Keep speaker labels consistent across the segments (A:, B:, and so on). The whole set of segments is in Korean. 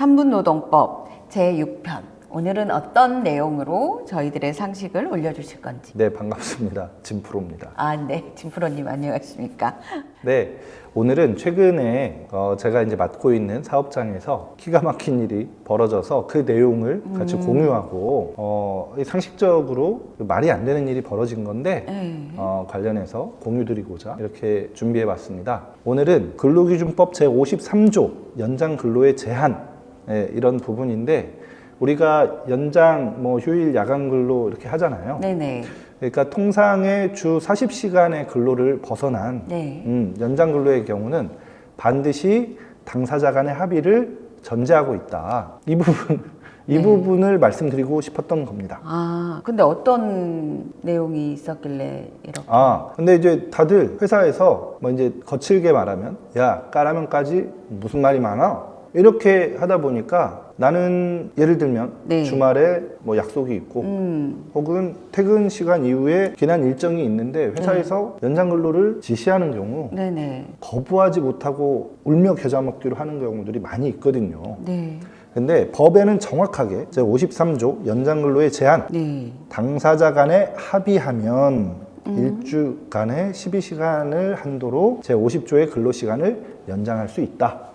A: 3분노동법 제6편. 오늘은 어떤 내용으로 저희들의 상식을 올려주실 건지.
B: 네, 반갑습니다. 진프로입니다.
A: 네. 진프로님 안녕하십니까?
B: 네, 오늘은 최근에 제가 이제 맡고 있는 사업장에서 기가 막힌 일이 벌어져서 그 내용을 같이 공유하고 상식적으로 말이 안 되는 일이 벌어진 건데 관련해서 공유드리고자 이렇게 준비해봤습니다. 오늘은 근로기준법 제53조 연장 근로의 제한 이런 부분인데 우리가 연장, 휴일, 야간 근로 이렇게 하잖아요.
A: 네네.
B: 그러니까 통상의 주 40시간의 근로를 벗어난 연장 근로의 경우는 반드시 당사자 간의 합의를 전제하고 있다. 이 부분을 말씀드리고 싶었던 겁니다.
A: 근데 어떤 내용이 있었길래 이렇게?
B: 근데 이제 다들 회사에서 이제 거칠게 말하면 야, 까라면까지 무슨 말이 많아? 이렇게 하다 보니까 나는 예를 들면 주말에 약속이 있고 혹은 퇴근 시간 이후에 기난 일정이 있는데 회사에서 연장 근로를 지시하는 경우 거부하지 못하고 울며 겨자 먹기로 하는 경우들이 많이 있거든요. 근데 법에는 정확하게 제53조 연장 근로의 제한 당사자 간에 합의하면 일주간에 12시간을 한도로 제50조의 근로시간을 연장할 수 있다.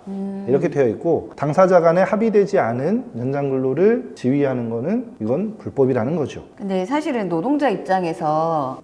B: 이렇게 되어 있고 당사자 간에 합의되지 않은 연장 근로를 지휘하는 거는 이건 불법이라는 거죠.
A: 근데 사실은 노동자 입장에서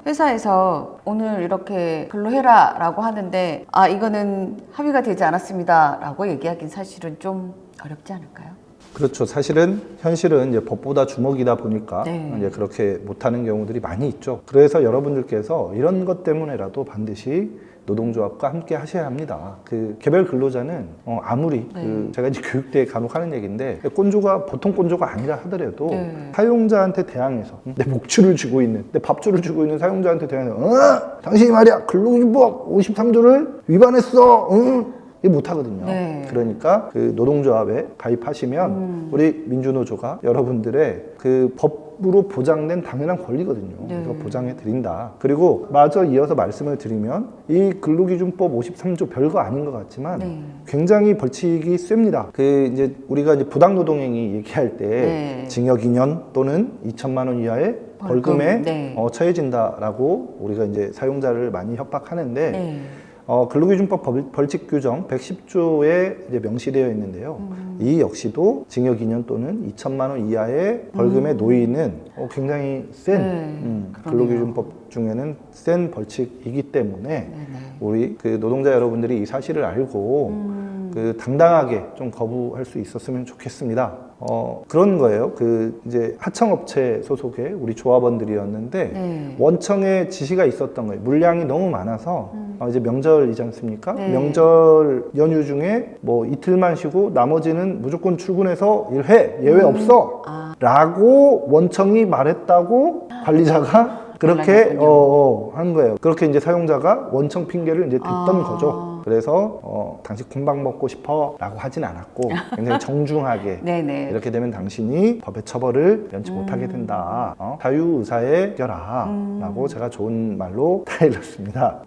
A: 회사에서 오늘 이렇게 근로해라 라고 하는데 이거는 합의가 되지 않았습니다 라고 얘기하긴 사실은 좀 어렵지 않을까요?
B: 그렇죠. 현실은 이제 법보다 주먹이다 보니까 이제 그렇게 못하는 경우들이 많이 있죠. 그래서 여러분들께서 이런 것 때문에라도 반드시 노동조합과 함께 하셔야 합니다. 그 개별 근로자는 아무리 제가 이제 교육대에 간혹 하는 얘기인데 꼰조가 보통 꼰조가 아니라 하더라도 사용자한테 대항해서 내 목줄을 쥐고 있는 내 밥줄을 쥐고 있는 사용자한테 대항해서 당신이 말이야 근로기준법 53조를 위반했어. 이게 못하거든요. 그러니까 그 노동조합에 가입하시면 우리 민주노조가 여러분들의 그 법으로 보장된 당연한 권리거든요. 그래서 보장해 드린다. 그리고 마저 이어서 말씀을 드리면 이 근로기준법 53조 별거 아닌 것 같지만 굉장히 벌칙이 셉니다. 이제 우리가 이제 부당노동행위 얘기할 때 징역 2년 또는 2천만 원 이하의 벌금에 처해진다라고 우리가 이제 사용자를 많이 협박하는데 근로기준법 벌칙 규정 110조에 이제 명시되어 있는데요. 이 역시도 징역 2년 또는 2천만 원 이하의 벌금에 놓이는 굉장히 센 근로기준법 중에는 센 벌칙이기 때문에 우리 그 노동자 여러분들이 이 사실을 알고 당당하게 좀 거부할 수 있었으면 좋겠습니다. 그런 거예요. 이제 하청업체 소속의 우리 조합원들이었는데 원청에 지시가 있었던 거예요. 물량이 너무 많아서 이제 명절이지 않습니까? 명절 연휴 중에 이틀만 쉬고 나머지는 무조건 출근해서 일해 예외 없어 라고 원청이 말했다고 관리자가 그렇게 한 거예요. 그렇게 이제 사용자가 원청 핑계를 이제 댔던 거죠. 그래서 당신 군방 먹고 싶어 라고 하진 않았고 굉장히 정중하게 이렇게 되면 당신이 법의 처벌을 면치 못하게 된다. 자유의사에 겨라 라고 제가 좋은 말로 타일렀습니다.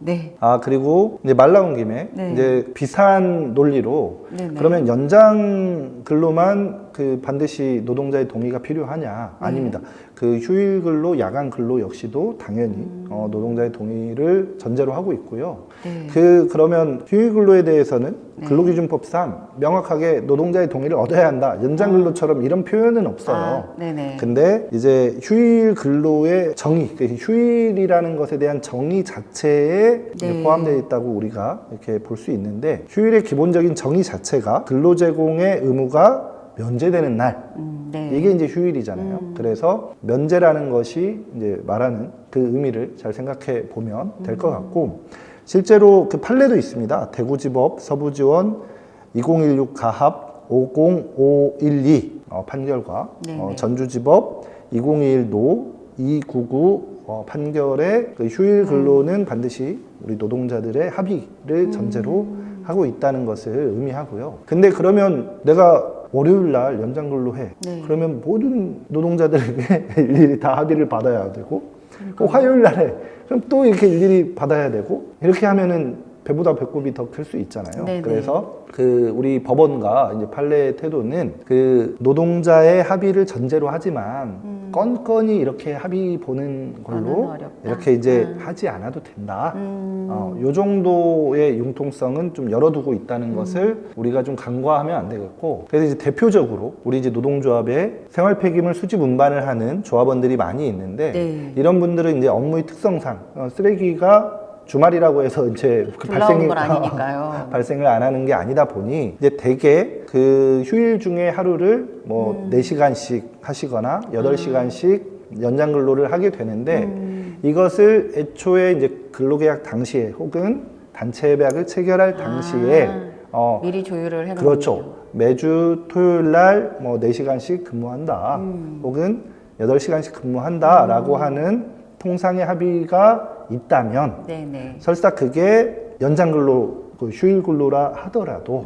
B: 그리고 이제 말 나온 김에 이제 비슷한 논리로 그러면 연장 근로만 반드시 노동자의 동의가 필요하냐? 아닙니다. 휴일 근로, 야간 근로 역시도 당연히 노동자의 동의를 전제로 하고 있고요. 그러면 휴일 근로에 대해서는 근로기준법상 명확하게 노동자의 동의를 얻어야 한다. 연장 근로처럼 이런 표현은 없어요. 근데 이제 휴일 근로의 정의, 휴일이라는 것에 대한 정의 자체에 포함되어 있다고 우리가 이렇게 볼 수 있는데 휴일의 기본적인 정의 자체가 근로 제공의 의무가 면제되는 날 이게 이제 휴일이잖아요. 그래서 면제라는 것이 이제 말하는 그 의미를 잘 생각해 보면 될 것 같고 실제로 판례도 있습니다. 대구지법 서부지원 2016 가합 50512 판결과 전주지법 2021 노 299 판결의 휴일 근로는 반드시 우리 노동자들의 합의를 전제로 하고 있다는 것을 의미하고요. 근데 그러면 내가 월요일 날 연장 근로해. 그러면 모든 노동자들에게 일일이 다 합의를 받아야 되고 화요일 날에 그럼 또 이렇게 일일이 받아야 되고 이렇게 하면은 배보다 배꼽이 더 클 수 있잖아요.
A: 네네.
B: 그래서 그 우리 법원과 이제 판례의 태도는 그 노동자의 합의를 전제로 하지만 건건이 이렇게 합의 보는 걸로
A: 어렵다.
B: 이렇게 이제 하지 않아도 된다. 요 정도의 융통성은 좀 열어두고 있다는 것을 우리가 좀 간과하면 안 되겠고, 그래서 이제 대표적으로 우리 이제 노동조합에 생활 폐기물 수집 운반을 하는 조합원들이 많이 있는데
A: 네.
B: 이런 분들은 이제 업무의 특성상 쓰레기가 주말이라고 해서 이제
A: 나오는 건 아니니까요.
B: 발생을 안 하는 게 아니다 보니 이제 대개 그 휴일 중에 하루를 뭐 4시간씩 하시거나 8시간씩 연장 근로를 하게 되는데 이것을 애초에 이제 근로계약 당시에 혹은 단체 계약을 체결할 당시에
A: 미리 조율을 해놓는
B: 그렇죠. 매주 토요일 날 뭐 4시간씩 근무한다. 혹은 8시간씩 근무한다라고 하는 통상의 합의가 있다면
A: 네네.
B: 설사 그게 연장 근로, 그 휴일 근로라 하더라도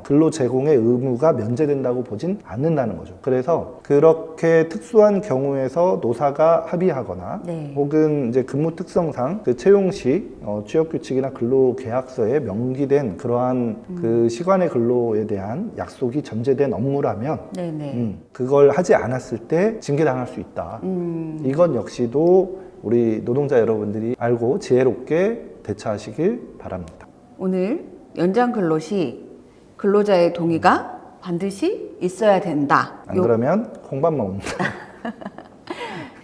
B: 근로 제공의 의무가 면제된다고 보진 않는다는 거죠. 그래서 그렇게 특수한 경우에서 노사가 합의하거나
A: 네.
B: 혹은 이제 근무 특성상 그 채용 시 취업 규칙이나 근로 계약서에 명기된 그러한 그 시간의 근로에 대한 약속이 전제된 업무라면
A: 네네.
B: 그걸 하지 않았을 때 징계당할 수 있다. 이건 역시도 우리 노동자 여러분들이 알고 지혜롭게 대처하시길 바랍니다.
A: 오늘 연장 근로 시 근로자의 동의가 반드시 있어야 된다.
B: 안 그러면 콩밥 먹는다.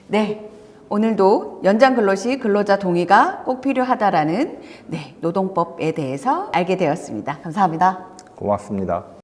A: 네. 오늘도 연장 근로 시 근로자 동의가 꼭 필요하다라는 노동법에 대해서 알게 되었습니다. 감사합니다.
B: 고맙습니다.